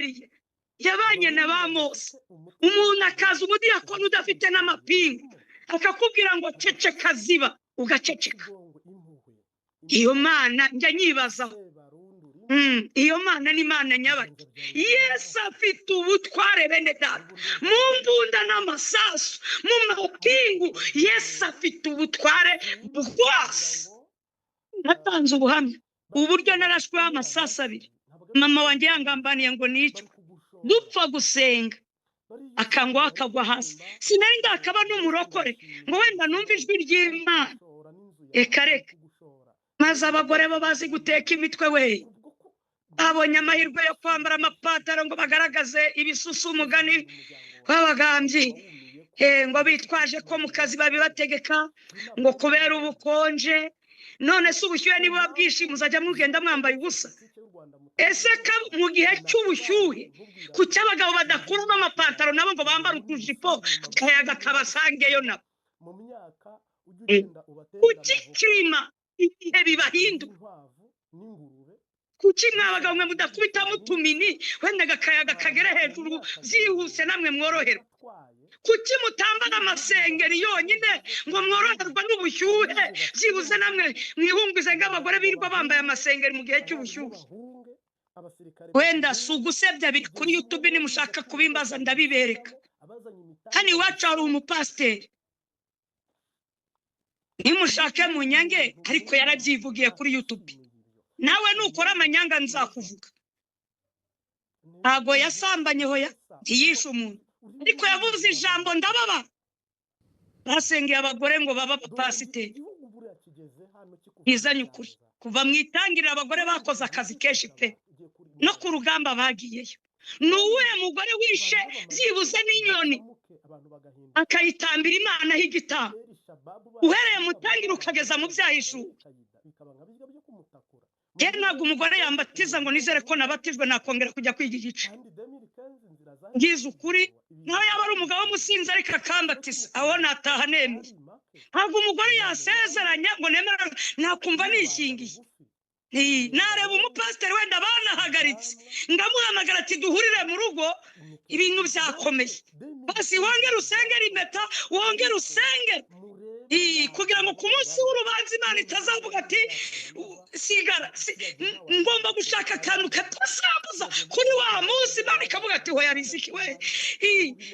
Eliya yabanye na ba Mose. Umuntu akaza umudiyakoni udafite n'amapingu akakubwira ngo ceceka ziba ugaceceka. Iyo mana njya nyibazaho. Iyo mana ni mana nyabaki. Yesu afite ubutware bene data mu mbunda n'amasasu mu mapingu. Yesu afite ubutware bwose. Natanze ubuhamya uburyo narashweho amasasu 2. Mama wanjye yangambaniye ngo nicyo dupfa gusenga akangwa akagwa hasi. Sinari ndakaba n'umurokore ngo wenda numva ijwi ry'Imana. Reka maze abagore bo bazi guteka imitwe we babonye amahirwe yo kwambara amapataro ngo bagaragaze ibisusu umugani w'abagambyi. Ngo bitwaje ko mu kazi babibategeka ngo kubera ubukonje. None se ubushyuhe niba bwinshi muzajya mugenda mwambaye ubusa? Ese mu gihe cy'ubushyuhe ku cy'abagabo badakuramo amapataro nabo ngo bambara utujipo akayaga kabasangeyo nabo? Kuki klima ibihe bibahinduka? Kuki mwabagabo mwe mudakubitamo utumini wenda akayaga kagere hejuru byihuse namwe mworoherwa? Kuki mutambara amasengeri yonyine ngo mworoherwa n'ubushyuhe byibuze namwe mwihungize nk'abagore birirwa bambaye amasengeri mu gihe cy'ubushyuhe? Wenda si ugusebya biri kuri YouTube, nimushaka kubimbaza ndabibereka. Hano iwacu hari umupasiteri, nimushake mu nyange, ariko yarabyivugiye kuri YouTube. Nawe nukora amanyanga nzakuvuga. Ntago yasambanye hoya, ntiyishe umuntu, ariko yavuze ijambo ndababa. Basengeye abagore ngo baba abapasiteri. Izanye ukuri kuva mu itangirira abagore bakoze akazi kenshi pe, no ku rugamba bagiyeyo. Nuwe mugore wishe byibuze n'inyoni akayitambira Imana h'igitabo, uhereye mutangira ukageza mu byahishuwe. Ntabwo umugore yambatiza ngo nizere ko nabatijwe nakongera kujya kwiga igice. Ngize ukuri nawe yaba ari umugabo musinzi ariko akambatiza, aho nataha nemeye. Ntabwo umugore yasezeranya ngo nemera nakumva nishingiye. Nareba umupasiteri wenda banahagaritse ngamuhamagara ati duhurire mu rugo ibintu byakomeye, basi wongere usengera impeta, wongere usengere kugira ngo ku munsi w'urubanza Imana itazavuga ati sigara ngomba gushaka akantu katasambuza kuri wa munsi. Imana ikavuga ati hoya riziki we,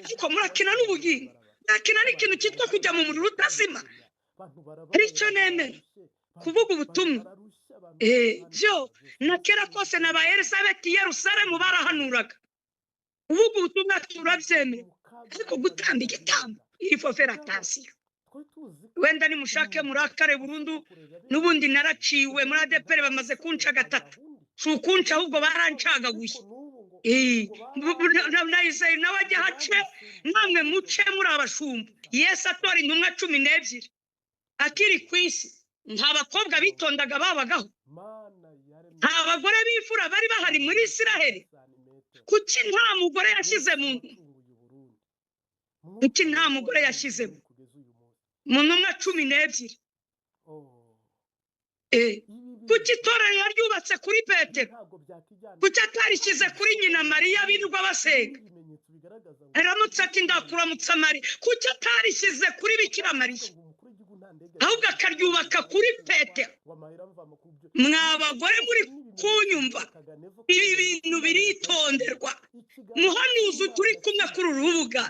ariko murakina n'ubugingo, nakina n'ikintu cyitwa kujya mu muriro utazima. Aricyo nemera kuvuga ubutumwa. Byo nakera kose na ba Elisabeth Yerusalemu barahanuraga uvuga ubutumwa turabyemera, ariko gutamba igitambo ifo feratasiyo. Wenda nimushake murakare burundu, n'ubundi naraciwe muri ADPR bamaze kunca 3. Sukunca ahubwo barancagaguye. Nayise nawe ajya hace namwe muce muri abashumba. Yesu atora intumwa 12 akiri ku isi. Nta bakobwa bitondaga babagaho, nta bagore b'imfura bari bahari muri Isiraheli. Kuki nta mugore yashyize mu kuki nta mugore yashyize mu ntumwa 12? Kuki itorero yaryubatse kuri Petero? Kuki atarishyize kuri nyina Mariya birirwa basenga? Aramutse ati ndakuramutsa Mariya. Kuki atarishyize kuri Bikira Mariya ahubwo akaryubaka kuri Petero? Mwabagore muri kunyumva, ibi bintu biritonderwa. Muhanuzi turi kumwe kuri urubuga,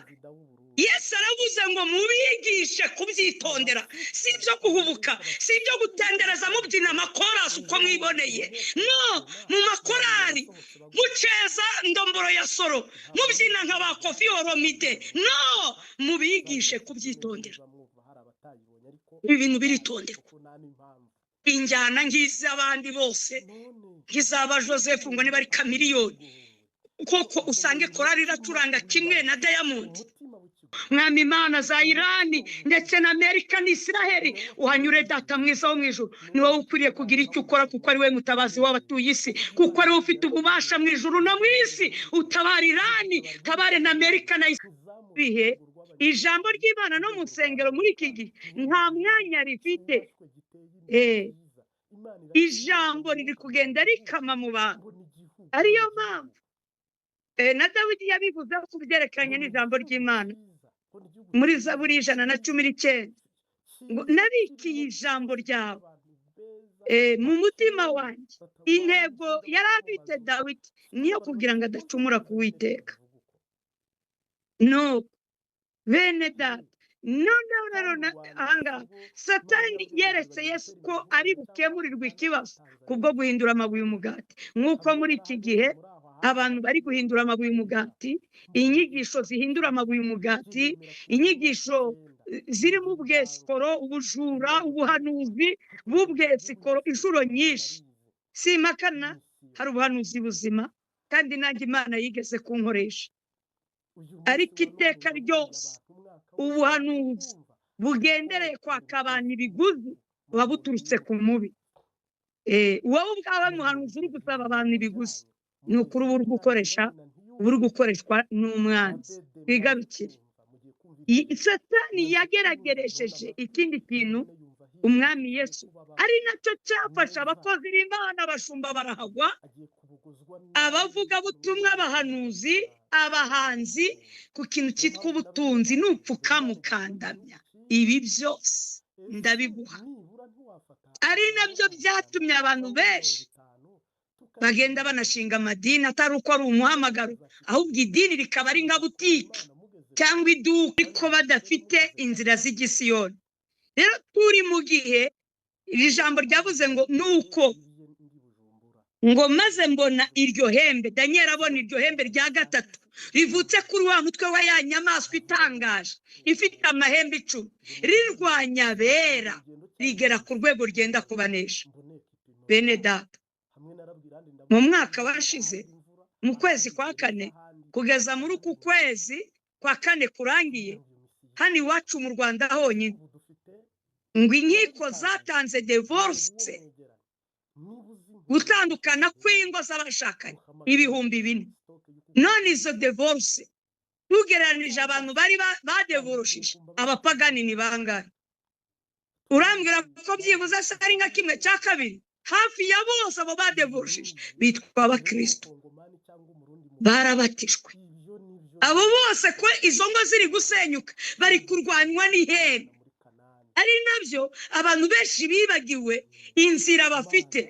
Yesu aravuze ngo mubigishe kubyitondera, si ibyo guhubuka, si ibyo gutendereza mubyina amakorasi uko mwiboneye. No, mu makorari muceza ndomboro ya soro, mubyina nka ba Kofi Olomide. No, mubigishe kubyitondera. Ibi bintu biritonderwa. Injyana ngize abandi bose, ngizaba Joseph ngo niba ari Kamiliyoni, koko usange korari iracuranga kimwe na Diamond. Mwami Imana za Irani ndetse na Amerika n'Isiraheli, uhanyure data mwiza wo mu ijuru. Ni wowe ukwiriye kugira icyo ukora, kuko ari we mutabazi w'abatuye isi, kuko ari we ufite ububasha mu ijuru no mu isi. Utabara Irani, tabare na Amerika na Isiraheli. Ijambo ry'Imana no mu nsengero muri iki gihe nta mwanya rifite. Ijambo riri kugenda rikama mu bantu, ariyo mpamvu na Dawidi yabivuze ku byerekeranye n'ijambo ry'Imana muri Zaburi 119 ngo nabikiye ijambo ryawe mu mutima wanjye. Intego yari afite Dawidi niyo kugira ngo adacumura ku Uwiteka. No bene data, noneho rero ahangaha Satani yeretse Yesu ko ari bukemurirwe ikibazo kubwo guhindura amabuye umugati. Nk'uko muri iki gihe abantu bari guhindura amabuye umugati, inyigisho zihindura amabuye umugati, inyigisho zirimo ubwesikoro, ubujura, ubuhanuzi bw'ubwesikoro inshuro nyinshi. Simakana hari ubuhanuzi buzima kandi nanjye Imana yigeze kunkoresha, ariko iteka ryose ubuhanuzi bugendereye kwaka abantu ibiguzi buba buturutse ku mubi. Wowe ubwawe muhanuzi uri gusaba abantu ibiguzi, ni ukuri uba uri gukoreshwa n'umwanzi. Twigarukire. Satani yagerageresheje ikindi kintu umwami Yesu, ari nacyo cyafasha abakozi b'Imana, abashumba barahagwa, abavuga butumwa, abahanuzi, abahanzi, ku kintu cyitwa ubutunzi n'upfuka mukandamya. Ibi byose ndabiguha, ari nabyo byatumye abantu benshi bagenda banashinga amadini atari uko ari umuhamagaro, ahubwo idini rikaba ari nka butike cyangwa iduka, ariko badafite inzira z'igisiyoni. Rero turi mu gihe iri jambo ryavuze ngo nuko ngo maze mbona iryo hembe, Daniel abona iryo hembe rya gatatu rivutse kuri wa mutwe wa ya nyamaswa itangaje ifite amahembe 10, rirwanya abera rigera ku rwego ryenda kubanesha. Bene data, mu mwaka washize mu kwezi kwa 4 kugeza muri uku kwezi kwa 4 kurangiye, hano iwacu mu Rwanda honyine ngo inkiko zatanze divorce, gutandukana kw'ingo z'abashakanye 4,000. None izo divorce tugereranije abantu bari badevorushije abapagani ni bangahe? Urambwira ko byibuze ari nka 1/2? Hafi ya bose abo badevorushije bitwa abakristo, barabatishwe. Abo bose ko izo ngo ziri gusenyuka bari kurwanywa n'ihembe. Ari nabyo abantu benshi bibagiwe inzira bafite,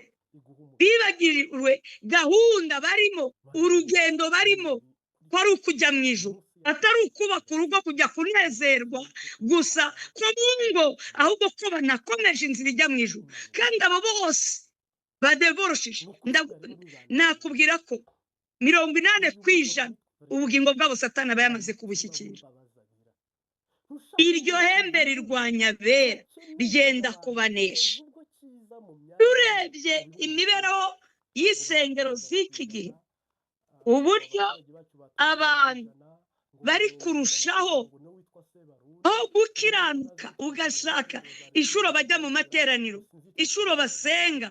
bibagiriwe gahunda barimo, urugendo barimo, ko ari ukujya mu ijuru, atari ukubaka urugo kujya kunezerwa gusa ko mu ngo, ahubwo ko banakomeje inzira ijya mu ijuru. Kandi abo bose badevorushije, nakubwira ko 80% ubugingo bwabo Satani aba yamaze kubushyikira. Iryo hembe rirwanya abera rigenda kubanesha. Urebye imibereho y'isengero z'iki gihe, uburyo abantu bari kurushaho aho gukiranuka, ugashaka inshuro bajya mu materaniro, inshuro basenga,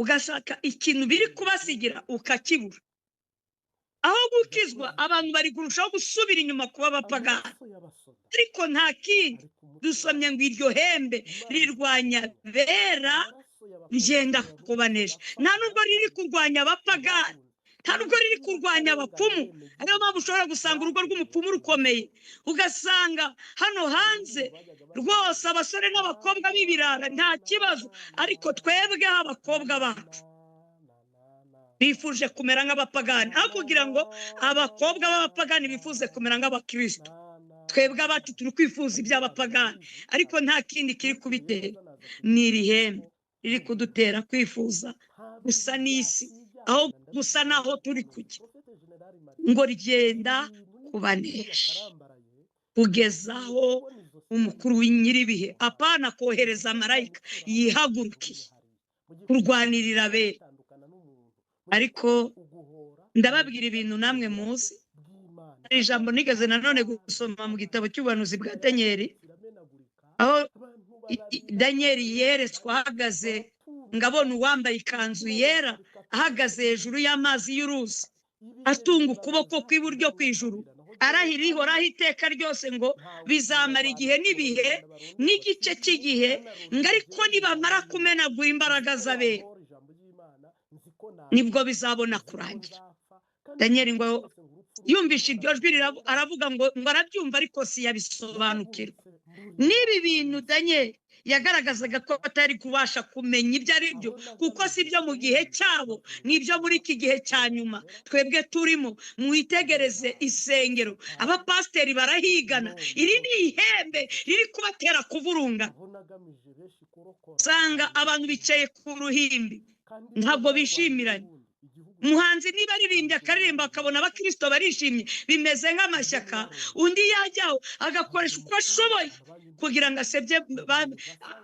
ugashaka ikintu biri kubasigira ukakibura. Aho gukizwa abantu bari kurushaho gusubira inyuma kuba abapagani. Ariko nta kindi, dusomye ngo iryo hembe rirwanya bera rigenda kubanesha. Nta nubwo riri kurwanya abapagani, nta nubwo riri kurwanya abapfumu. Ariyo mpamvu ushobora gusanga urugo rw'umupfumu rukomeye, ugasanga hano hanze rwose abasore n'abakobwa b'ibirara nta kibazo, ariko twebweho abakobwa bacu bifuje kumera nk'abapagani, aho kugira ngo abakobwa b'abapagani bifuze kumera nk'abakristo. Twebwe abacu turi kwifuza iby'abapagani, ariko nta kindi kiri kubitera, ni iri hembe riri kudutera kwifuza gusa n'isi, aho gusa naho turi kujya, ngo rigenda kubanesha kugezaho umukuru w'inyiribihe apana kohereza marayika yihagurukiye kurwanirira abera. Ariko ndababwira ibintu namwe muzi. Hari ijambo nigeze nanone gusoma mu gitabo cy'ubuhanuzi bwa Daniel, aho Daniel yeretswe ahagaze, ngabona uwambaye ikanzu yera ahagaze hejuru y'amazi y'uruzi, atunga ukuboko kw'iburyo kw'ijuru, arahira ihoraho iteka ryose ngo bizamara igihe n'ibihe n'igice cy'igihe, ngo ariko nibamara kumenagura imbaraga z'abera nibwo bizabona kurangira. Daniel ngo yumvishe iryo jwi aravuga ngo arabyumva ariko si yabisobanukirwa. N'ibi bintu Daniel yagaragazaga ko atari kubasha kumenya ibyo ari byo, kuko si byo mu gihe cyabo, n'ibyo muri iki gihe cya nyuma twebwe turimo. Mwitegereze isengero, abapasiteri barahigana, iri ni ihembe riri kubatera kuvurunga. Usanga abantu bicaye ku ruhimbi ntabwo bishimiranye. Umuhanzi niba aririmbye akaririmba akabona abakristo barishimye, bimeze nk'amashyaka, undi yajyaho agakoresha uko ashoboye kugira ngo asebye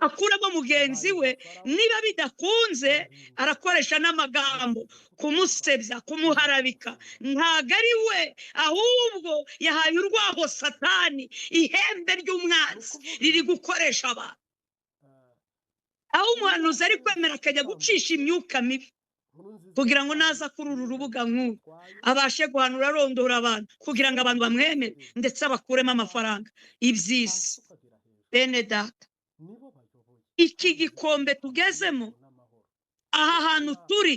akuramo mugenzi we. Niba bidakunze arakoresha n'amagambo kumusebya, kumuharabika. Ntago ari we, ahubwo yahaye urwaho Satani, ihembe ry'umwanzi riri gukoresha abantu. Aho umuhanuzi ari kwemera akajya gucisha imyuka mibi kugira ngo naza kuri uru rubuga nk'uru abashe guhanura arondora abantu, kugira ngo abantu bamwemere ndetse abakuremo amafaranga. Iby'isi bene data, iki gikombe tugezemo, aha hantu turi,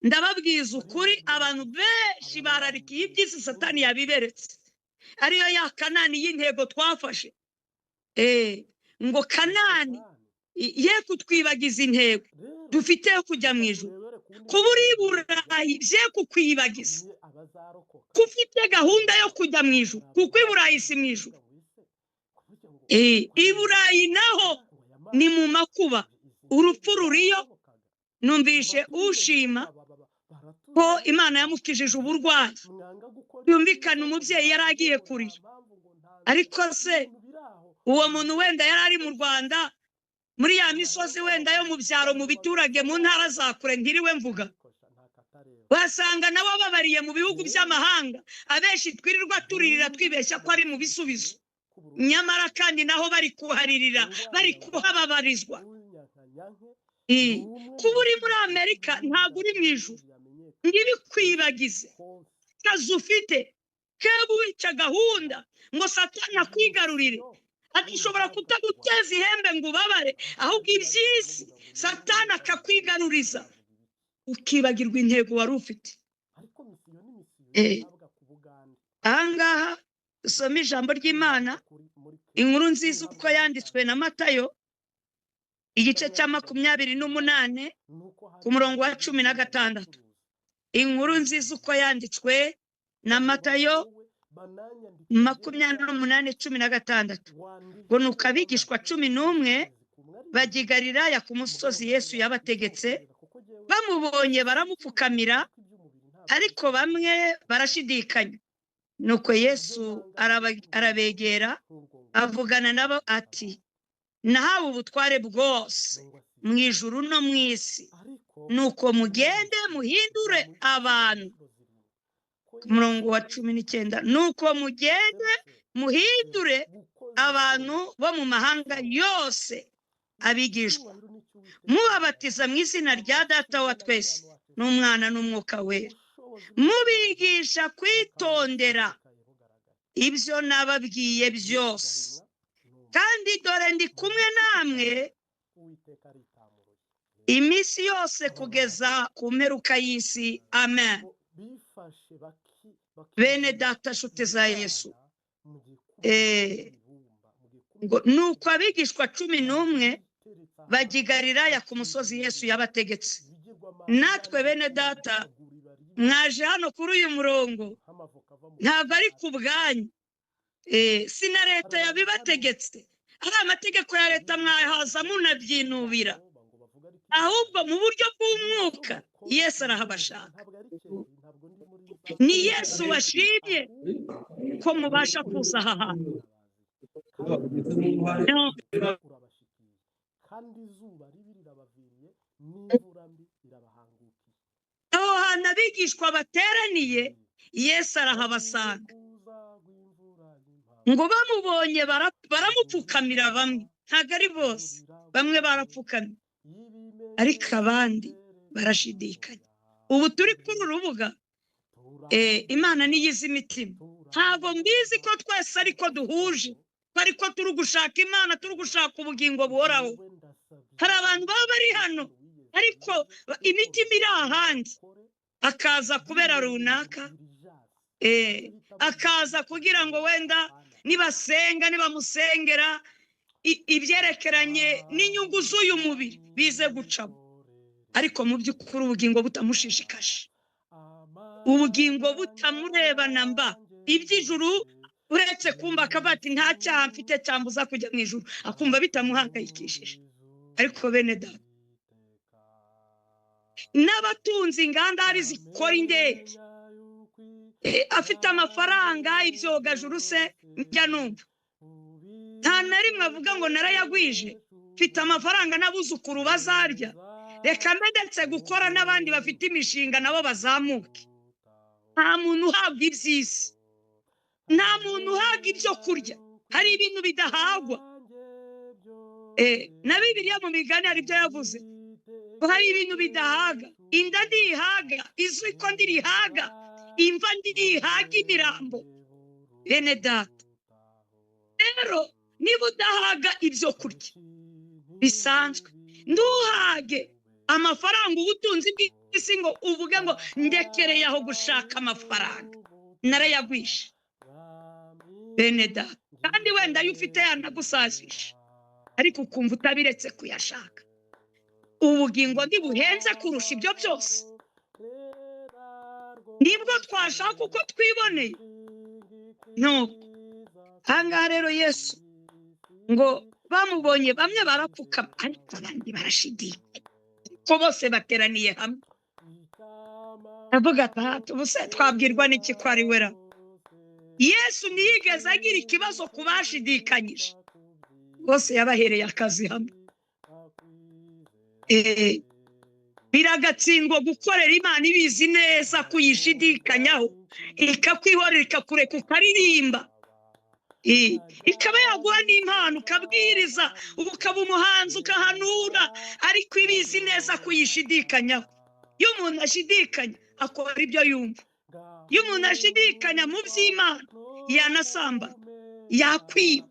ndababwiza ukuri, abantu benshi bararikiye iby'isi Satani yabiberetse, ariyo ya Kanani y'intego twafashe. Ngo Kanani ye kutwibagiza intego dufite yo kujya mu ijuru. Kuba uri i Burayi bye kukwibagiza ko ufite gahunda yo kujya mu ijuru, kuko i Burayi si mu ijuru. I Burayi naho ni mu makuba, urupfu ruriyo. Numvishe ushima ko Imana yamukijije uburwayi, yumvikana umubyeyi yari agiye kurira. Ariko se uwo muntu wenda yari ari mu Rwanda, muri ya misozi wenda yo mu byaro, mu biturage, mu ntara za kure ntiriwe mvuga, wasanga nabo babariye mu bihugu by'amahanga. Abenshi twirirwa turirira twibeshya ko ari mu bisubizo, nyamara kandi naho bari kuharirira, bari kuhababarizwa. Kuba uri muri Amerika ntabwo uri mu ijuru, ntibikwibagize kazi ufite keba wica gahunda ngo Satani akwigarurire. Atishobora kutaguteza ihembe ngo ubabare, ahubwo iby'isi Satani akakwigaruriza ukibagirwa intego wari ufite. Ahangaha usoma ijambo ry'Imana, inkuru nziza uko yanditswe na Matayo, igice cya 28 ku murongo wa 16. Inkuru nziza uko yanditswe na Matayo 28:16. Ngo nuko abigishwa 11 bajya i Galilaya ku musozi Yesu yabategetse. Bamubonye baramupfukamira, ariko bamwe barashidikanya. Nuko Yesu arabegera avugana nabo ati, nahawe ubutware bwose mu ijuru no mu isi, nuko mugende muhindure abantu. Ku murongo wa 19, nuko mugende muhindure abantu bo mu mahanga yose abigishwa, mubabatiza mu izina rya Data wa twese n'Umwana n'Umwuka wera, mubigisha kwitondera ibyo nababwiye byose, kandi dore ndi kumwe namwe iminsi yose kugeza ku mperuka y'isi. Amen. Bene data, nshuti za Yesu, nuko abigishwa 11 bajya i Galilaya ku musozi Yesu yabategetse. Natwe bene data mwaje hano kuri uyu murongo ntabwo ari ku bwanyu, si na leta yabibategetse, ari amategeko ya leta mwahaza munabyinubira, ahubwo mu buryo bw'umwuka Yesu arahabashaka. Ni Yesu washimye ko mubasha kuza aha hantu. Aho hantu abigishwa bateraniye Yesu arahabasanga. Ngo bamubonye baramupfukamira, bamwe, ntabwo ari bose, bamwe barapfukamye ariko abandi barashidikanya. Ubu turi kuri urubuga, Imana niyizi imitima. Ntabwo mbizi ko twese ariko duhuje, ariko turi gushaka Imana, turi gushaka ubugingo buhoraho. Hari abantu baba bari hano ariko imitima iri ahandi, akaza kubera runaka akaza kugira ngo wenda nibasenga nibamusengera ibyerekeranye n'inyungu z'uyu mubiri bize gucamo, ariko mu by'ukuri ubugingo butamushishikaje, ubugingo butamurebana mba iby'ijuru, uretse kumva akavuga ati nta cyaha mfite cyambuza kujya mu ijuru, akumva bitamuhangayikishije. Ariko bene data, n'abatunzi inganda zikora indege, afite amafaranga ibyogajuru se njya numva nta na rimwe avuga ngo narayagwije, mfite amafaranga n'abuzukuru bazarya, reka ndetse gukora n'abandi bafite imishinga nabo bazamuke. Nta muntu uhabwa iby'isi, nta muntu uhabwa ibyo kurya, hari ibintu bidahagwa. Na Bibiliya mu migani hari ibyo yavuze, hari ibintu bidahaga. Inda ndihaga, izwi ko ndirihaga, imva ndirihaga imirambo. Bene data, rero niba udahaga ibyo kurya bisanzwe, nduhage amafaranga, ubutunzi bw'isi ngo uvuge ngo ndekereye aho gushaka amafaranga, narayagwisha. Bene data, kandi wenda iyo ufite yanagusazisha, ariko ukumva utabiretse kuyashaka. Ubugingo ntibuhenze kurusha ibyo byose, nibwo twashaka uko twiboneye. Nuko ahangaha rero Yesu ngo bamubonye bamwe barapfukama, ariko abandi barashidikanya, ko bose bateraniye hamwe. Avuga ati ubuse twabwirwa n'iki ko ari we ra? Yesu ntiyigeze agira ikibazo ku bashidikanyije, bose yabahereye akazi hamwe. Biragatsindwa gukorera Imana ibizi neza kuyishidikanyaho, ikakwihorera ikakureka ukaririmba, ikaba yaguha n'impano ukabwiriza, ukaba umuhanzi ukahanura, ariko ibizi neza kuyishidikanyaho. Iyo umuntu ashidikanya akora ibyo yumva, iyo umuntu ashidikanya mu by'Imana yanasamba, yakwiba,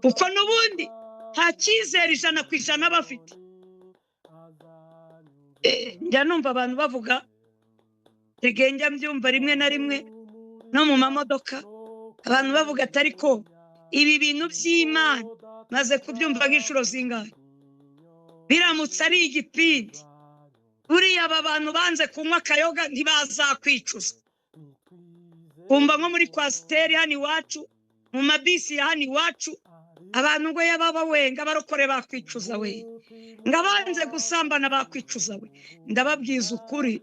kuko n'ubundi nta cyizere 100% bafite. Njya numva abantu bavuga, njya mbyumva rimwe na rimwe no mu mamodoka, abantu bavuga ati ariko ibi bintu by'Imana maze kubyumva nk'inshuro zingahe, biramutse ari igipindi, buriya aba bantu banze kunywa akayoga ntibazakwicuza. Kumva nko muri kwasiteri hano iwacu, mu mabisi ya hano iwacu, abantu ngo yababa wenga barokore bakwicuza we, ngo abanze gusambana bakwicuza we. Ndababwiza ukuri,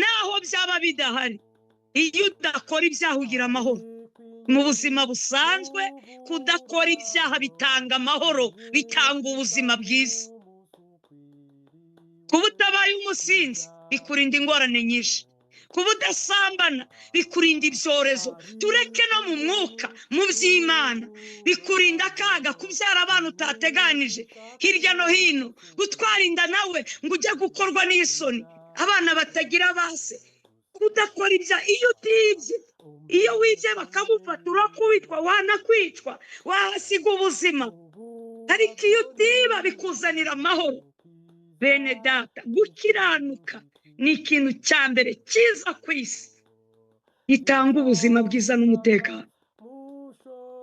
naho byaba bidahari, iyo udakora ibyaha ugira amahoro. Mu buzima busanzwe kudakora ibyaha bitanga amahoro, bitanga ubuzima bwiza. Kuba utabaye umusinzi bikurinda ingorane nyinshi, kuba udasambana bikurinda ibyorezo, tureke no mu mwuka mu by'Imana bikurinda akaga, kubyara abana utateganije hirya no hino, gutwarinda nawe ngo ujye gukorwa n'isoni, abana batagira base. Kudakora ibya, iyo utibye, iyo wibye bakamufata urakubitwa, wanakwicwa, wahasiga ubuzima. Ariko iyo utiba bikuzanira amahoro. Bene data, gukiranuka ni ikintu cya mbere cyiza ku isi, gitanga ubuzima bwiza n'umutekano.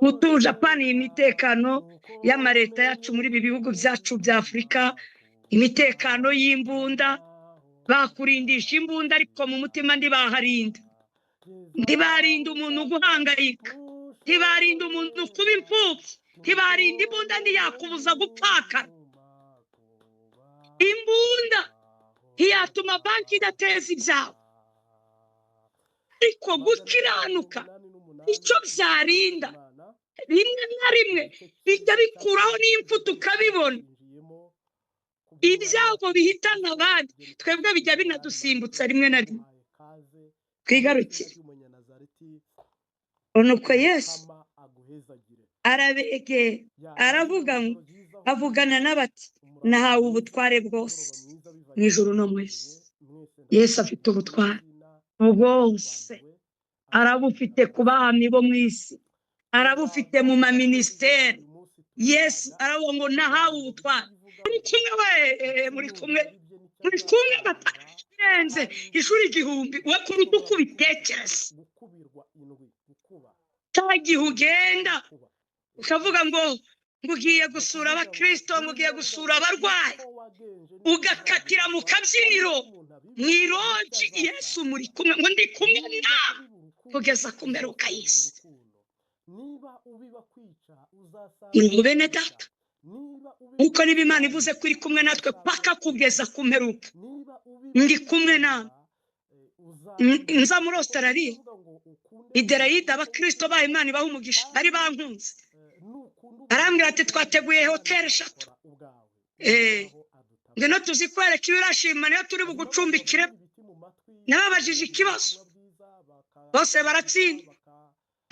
Utuje apana iyi mitekano y'amareta yacu muri ibi bihugu byacu bya Afurika, imitekano y'imbunda, bakurindisha imbunda ariko mu mutima ndibaharinda. Ndibarinda umuntu guhangayika, ndibarinda umuntu kuba imfubyi, ndibarinda imbunda ndiyakubuza gupfakara. Imbunda ntiyatuma banki idateza ibyawe, ariko gukiranuka icyo byarinda rimwe na rimwe bijya bikuraho n'imfuto ukabibona. Ibyago bihitana abandi, twebwe bijya binadusimbutsa rimwe na rimwe. Twigarukire, nuko Yesu arabegera, aravuga ngo, avugana n'abati, nahawe ubutware bwose mu ijuru no mu isi. Yesu afite ubutware bwose, arabufite ku bami bo mu isi, arabufite mu maminisiteri. Yesu aravuga ngo nahawe ubutware. Muri kumwe birenze ishuri igihumbi we kuruta uko ubitekereza. cya gihe ugenda ukavuga ngo ugiye gusura abakristo, ngo ugiye gusura abarwayi, ugakatira mu kabyiniro mu iroji Yesu muri kumwe, ngo ndi kumwe nawe kugeza ku mperuka y'isi. bene data, uko niba Imana ivuze ko iri kumwe natwe paka kugeza ku mperuka, ndi kumwe nawe. nza muri Australia Adelaide, abakristo ba Imana ibaha umugisha bari bankunze, arambwira ati twateguye hoteli 3 ngeno tuzikwereka ibirashima niyo turi bugucumbikire. nababajije ikibazo bose baratsinda.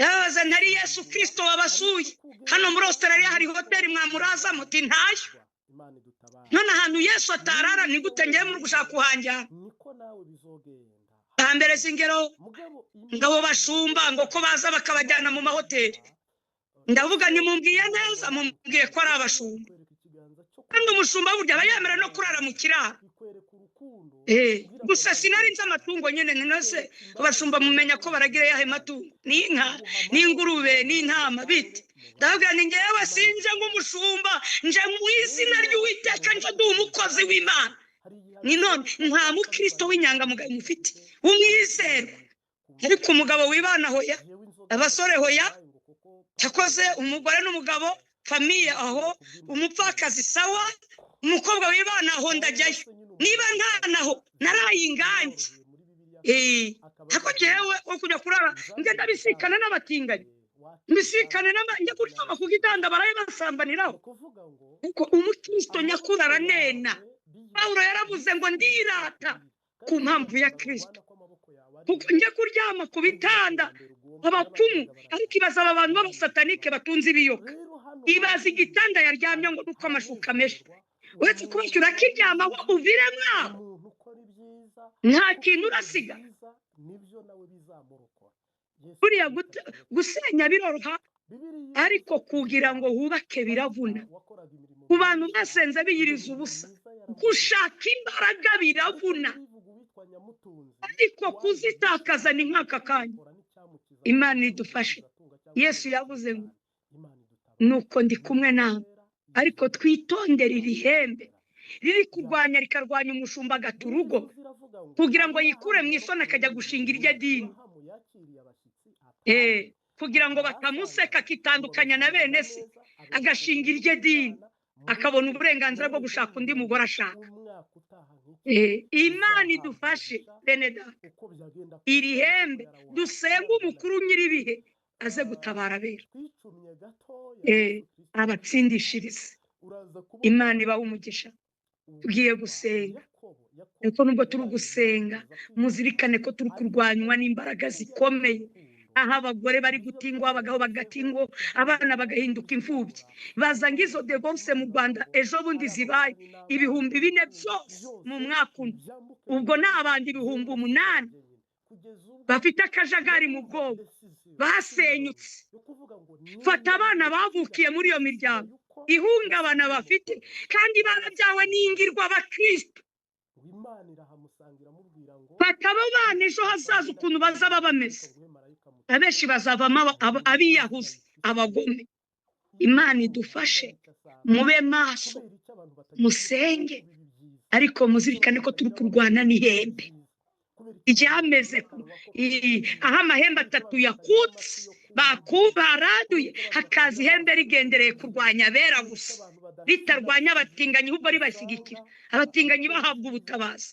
yabaza ntari Yesu Kristo wabasuye hano muri Australia hari hoteli mwamuraza muti ntayo. none ahantu Yesu atarara ni gute ngiye muri gushaka kuhanjyana? mbere zingero ngabo bashumba ngo ko baza bakabajyana mu mahoteli, ndavuga nimumbwiye neza, mumbwiye ko ari abashumba, kandi umushumba burya aba yemera no kurara mu kiraro. gusa sinari nzi amatungo nyine, ninose abashumba mumenya ko baragira yahe matungo, n'inka n'ingurube n'intama bite. ndavuga ni ngewe sinje nk'umushumba, nje mu izina ry'Uwiteka, nje ndi umukozi w'Imana. ni none nta mukristo w'inyangamugayo mufite umwizerwa, ariko umugabo wibana hoya, abasore hoya, cyakoze umugore n'umugabo famiye aho, umupfakazi sawa, umukobwa wibana aho ndajyayo, niba ntanaho naraye ingange. hako jewe okujya kurara ngenda bisikana n'abatinganyi, bisikane njya kuryama ku gitanda baraye basambaniraho. kuko umukristo nyakuri aranena. Pawulo yaravuze ngo ndirata ku mpamvu ya Kristo, kuko njya kuryama ku bitanda abapfumu, ariko ibaza aba bantu b'abasatanike batunze ibiyoka, ibaza igitanda yaryamye ngo nuko amashuka meshe, uretse kubashyura kiryamaho uvire mwaho, nta kintu urasiga. buriya gusenya biroroha, ariko kugira ngo hubake biravuna. ku bantu basenze biyiriza ubusa, gushaka imbaraga biravuna, ariko kuzitakaza ni nk'aka kanya. Imana idufashe. Yesu yavuze ngo nuko ndi kumwe nawe, ariko twitondere iri hembe riri kurwanya rikarwanya umushumba agata urugo, kugira ngo yikure mu isoni akajya gushinga irye dini, kugira ngo batamuseka akitandukanya na bene se agashinga irye dini, akabona uburenganzira bwo gushaka undi mugore ashaka. Imana idufashe bene data, iri hembe dusenga umukuru nyiribihe aze gutabara abera, abatsindishirize. Imana ibaha umugisha. tugiye gusenga, ariko nubwo turi gusenga muzirikane ko turi kurwanywa n'imbaraga zikomeye, aho abagore bari gutingwa, abagabo bagatingwa, abana bagahinduka imfubyi. bazanga izo divorce mu Rwanda ejo bundi zibaye 4,000 byose mu mwaka umwe, ubwo n'abandi 8,000 bafite akajagari mu bwonko basenyutse. fata abana bavukiye muri iyo miryango, ihungabana bafite kandi barabyawe n'ingirwa abakristo, fata abo bana ejo hazaza ukuntu bazaba bameze, abenshi bazavamo abiyahuzi, abagome. Imana idufashe, mube maso, musenge, ariko muzirikane ko turi kurwana n'ihembe iryameze aho amahembe 3 yakutse, baraduye, hakaza ihembe rigendereye kurwanya abera gusa, ritarwanya abatinganyi, ahubwo ribashyigikira. abatinganyi bahabwa ubutabazi,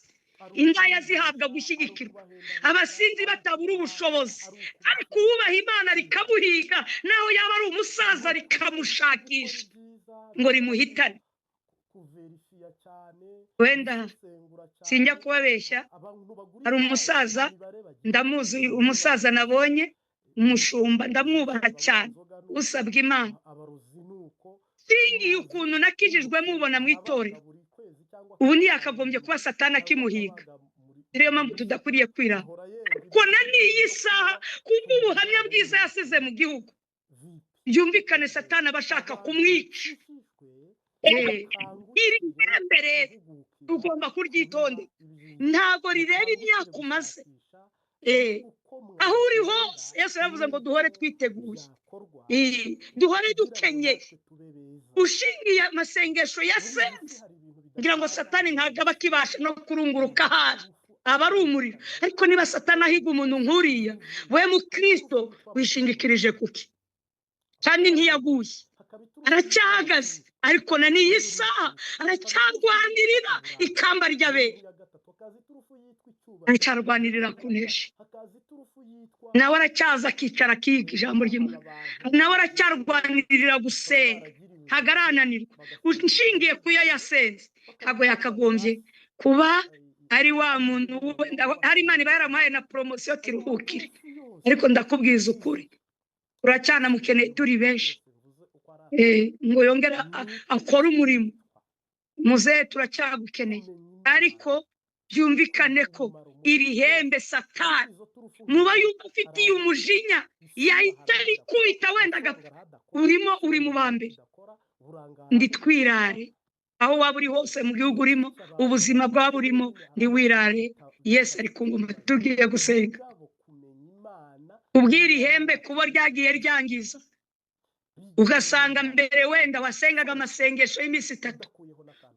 indaya zihabwa gushyigikirwa, abasinzi batabura ubushobozi, ariko uwubaha Imana rikamuhiga, naho yaba ari umusaza rikamushakisha ngo rimuhitane. wenda sinjya kubabeshya, hari umusaza ndamuzi, umusaza nabonye, umushumba ndamwubaha cyane, usabwa Imana, singiye ukuntu nakijijwe mubona mu itorero, ubu ntiyakagombye kuba Satani akimuhiga. niyo mpamvu tudakwiriye kwiraho, ariko na n'iyi saha kubw'ubuhamya bwiza yasize mu gihugu, byumvikane Satani abashaka kumwica. iri hembe rero tugomba kuryitondera. ntago rireba imyaka umaze. Aho uri hose Yesu yavuze ngo duhore twiteguye, duhore dukenyeye. Ushingiye amasengesho yasenze, ngira ngo Satani ntabwo aba akibasha no kurunguruka ahari, aba ari umuriro. Ariko niba Satani ahiga umuntu nk'uriya, we mu Kristo wishingikirije kuki? Kandi ntiyaguye, aracyahagaze, ariko na n'iyi saha aracyarwanirira ikamba ry'abera, aracyarwanirira kunesha. Nawe aracyaza akicara akiga ijambo ry'Imana, nawe aracyarwanirira gusenga, ntabwo arananirwa. Ushingiye ku yo yasenze, ntabwo yakagombye kuba ari wa muntu wenda hari Imana iba yaramuhaye na poromosiyo tiruhukire. Ariko ndakubwiza ukuri, uracyana mukeneye turi benshi, ngo yongera akora umurimo. Muzehe turacyagukeneye, ariko byumvikane ko iri hembe Satani muba yumva ufitiye umujinya yahita rikubita wenda agapfa, uri mu ba mbere. Nditwirare aho waba uri hose mu gihugu urimo, ubuzima bwaba urimo, ndiwirare. Yesu ari kunguma. Tugiye gusenga. Ubwira ihembe kuba ryagiye ryangiza, ugasanga mbere wenda wasengaga amasengesho y'iminsi 3,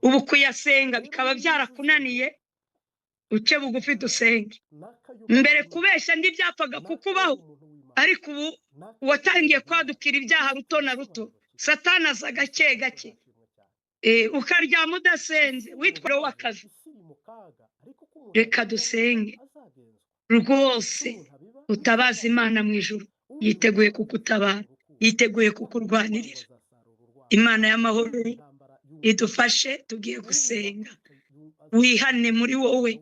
ubu kuyasenga bikaba byarakunaniye, uce bugufi dusenge. Mbere kubesha ntibyapfaga kukubaho, ariko ubu watangiye kwadukira ibyaha ruto na ruto. Satani aza gake gake, ukaryama udasenze witwa w'akazi. Reka dusenge rwose. Utabaza Imana mu ijuru, yiteguye kukutabara, yiteguye kukurwanirira. Imana y'amahoro idufashe. Tugiye gusenga. Wihane muri wowe,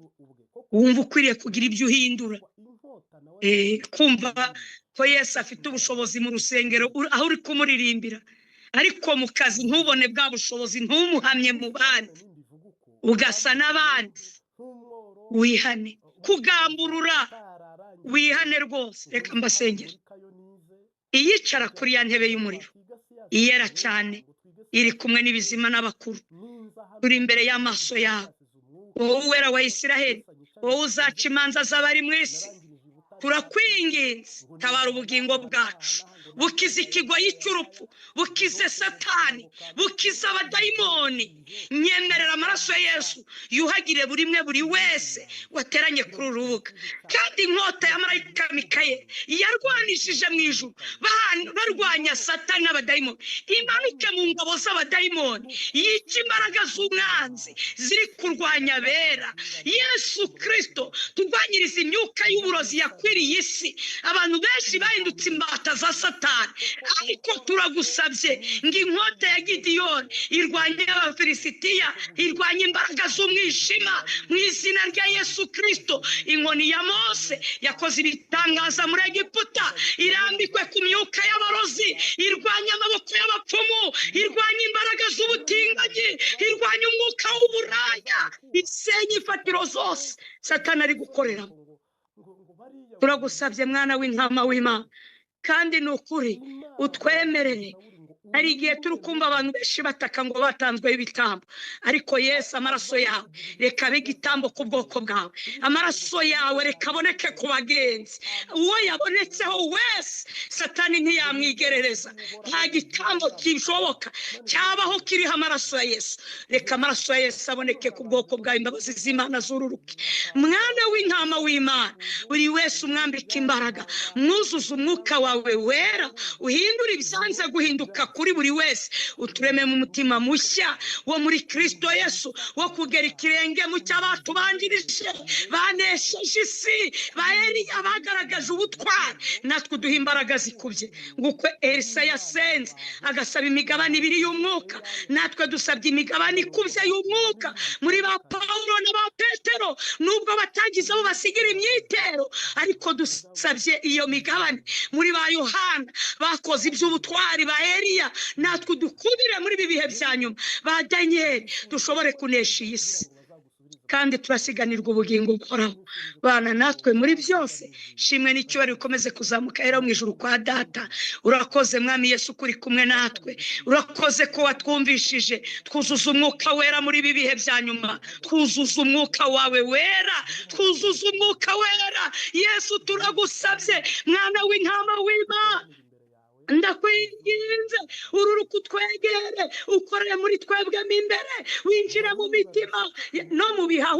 wumva ukwiriye kugira ibyo uhindura, kumva ko Yesu afite ubushobozi mu rusengero aho uri kumuririmbira, ariko mu kazi ntubone bwa bushobozi, ntumuhamye mu bandi, ugasa n'abandi. Wihane, kugamburura, wihane rwose. Reka mbasengera. Iyicara kuri ya ntebe y'umuriro iyera cyane, iri kumwe n'ibizima n'abakuru, turi imbere y'amaso yawe, wowe Uwera wa Isiraheli, wowe uzaca imanza z'abari mu isi. Turakwinginze, tabara ubugingo bwacu, bukize ikigoyi cy'urupfu, bukize Satani, bukize abadayimoni. Nyemerera amaraso ya Yesu yuhagire buri wese wateranye kuri urubuga. Kandi inkota ya marayika Mikayeli yarwanishije mu ijuru barwanya Satani n'abadayimoni, imanuke mu ngabo z'abadayimoni, yica imbaraga z'umwanzi ziri kurwanya abera. Yesu Kristo, turwanyiriza imyuka y'uburozi yakwiriye isi. Abantu benshi bahindutse imbata za Satani, ariko turagusabye ngo inkota ya Gideyoni irwanye abafilisitiya, irwanye imbaraga z'umwijima mu izina rya Yesu Kristo. Inkoni ya Mose yakoze ibitangaza muri Egiputa, irambikwe ku myuka y'abarozi, irwanye amaboko y'abapfumu, irwanye imbaraga z'ubutinganyi, irwanye umwuka w'uburaya, isenye ifatiro zose Satani ari gukoreramo. Turagusabye mwana w'intama w'Imana, kandi ni ukuri utwemerere. Hari igihe turi kumva abantu benshi bataka ngo batanzweho ibitambo, ariko Yesu, amaraso yawe reka abe igitambo ku bwoko bwawe. Amaraso yawe reka aboneke ku bagenzi, uwo yabonetseho wese Satani ntiyamwigerereza. Nta gitambo kishoboka cyabaho kiriho amaraso ya Yesu. Reka amaraso ya Yesu aboneke ku bwoko bwawe, imbabazi z'Imana zururuke. Mwana w'intama w'Imana, buri wese umwambika imbaraga, mwuzuza umwuka wawe wera, uhindura ibyanze guhinduka kuri buri wese. Utureme mu mutima mushya wo muri Kristo Yesu, wo kugera ikirenge mu cy'abatubanjirije banesheje isi, ba Eliya bagaragaje ubutwari. Natwe uduha imbaraga zikubye, nguko Elisa yasenze agasaba imigabane 2 y'umwuka, natwe dusabye imigabane ikubye y'umwuka muri ba Paulo na ba Petero. Nubwo batagize abo basigira imyitero, ariko dusabye iyo migabane muri ba Yohana bakoze iby'ubutwari, ba Eliya. Natwe dukubire muri ibi bihe bya nyuma, ba Daniel, dushobore kunesha iyi si. kandi turasiganirwa ubugingo buhoraho. Bana natwe muri byose, shimwe n'icyubahiro bikomeze kuzamuka rero mu ijuru kwa data. Urakoze mwami Yesu kuri kumwe natwe, urakoze ko watwumvishije. Twuzuza umwuka wera muri ibi bihe bya nyuma, twuzuza umwuka wawe wera, twuzuza umwuka wera. Yesu turagusabye, mwana w'intama w'Imana, ndakwinginze ururuka utwegere, ukorere muri twebwe mo imbere, winjire mu mitima no mu bihaha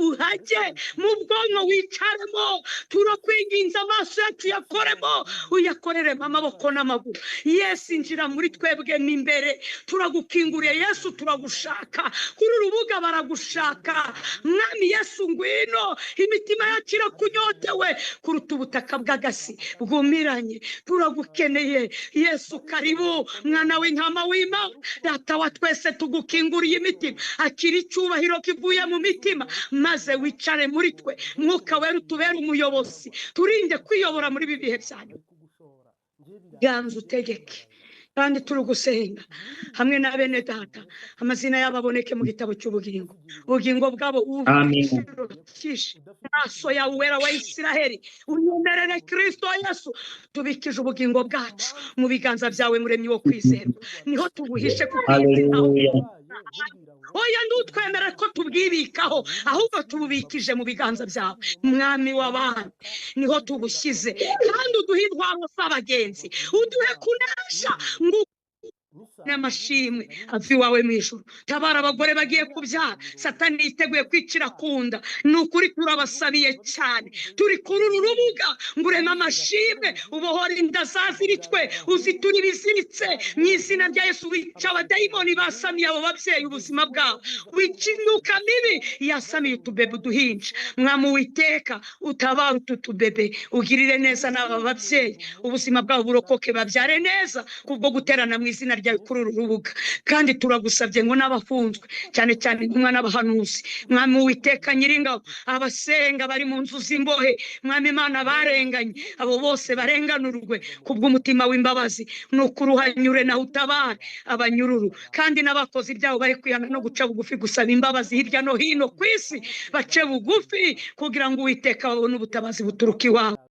uhajye, mu bwonko wicaremo. Turakwinginze amaso yacu yakoremo, uyakoreremo amaboko n'amaguru. Yesu injira muri twebwe mo imbere, turagukinguriye Yesu, turagushaka kuri urubuga, baragushaka mwami Yesu. Ngwino, imitima yacu irakunyotewe kuruta ubutaka bw'agasi bwumiranye. Turagukeneye Yesu, karibu mwana w'intama w'Imana. Data wa twese tugukinguriye imitima, akira icyubahiro kivuye mu mitima, maze wicare muri twe. Mwuka wera utubere umuyobozi, turinde kwiyobora muri ibi bihe byanyu. Ganza utegeke, kandi turugusenga hamwe na bene data, amazina yabo aboneke mu gitabo cy'ubugingo. Ubugingo bwabo ubukishe amaso yawe wera wa Isiraheli. Unyemerere Kristo Yesu, tubikije ubugingo bwacu mu biganza byawe, muremyi wo kwizerwa. Niho tubuhishe oya ntutwemere ko tubwibikaho, ahubwo tububikije mu biganza byawe, mwami w'abandi. Niho tubushyize, kandi uduhe intwaro z'abagenzi, uduhe kunesha n'amashimwe ava iwawe mu ijuru. Tabara abagore bagiye kubyara, Satani yiteguye kwicira kunda. Ni ukuri turabasabiye cyane, turi kuri uru rubuga ngo ureme amashimwe, ubohore inda zaziritswe, uziture ibiziritse mu izina rya Yesu. Wica abadayimoni basamiye abo babyeyi ubuzima bwabo, wica imyuka mibi yasamiye utubebe uduhinja. Mwami Uwiteka, utabara utu tubebe, ugirire neza n'aba babyeyi, ubuzima bwabo burokoke, babyare neza kubwo guterana mu izina ryawe kuri uru rubuga. Kandi turagusabye ngo n'abafunzwe, cyane cyane intumwa n'abahanuzi, Mwami Uwiteka Nyiringabo, abasenga bari mu nzu z'imbohe, Mwami Imana barenganye, abo bose barenganurwe kubw'umutima w'imbabazi. Nukuri uhanyure nawe utabare abanyururu, kandi n'abakoze ibyaho bari kwihana no guca bugufi gusaba imbabazi hirya no hino ku isi, bace bugufi kugira ngo Uwiteka babone ubutabazi buturuka iwawe.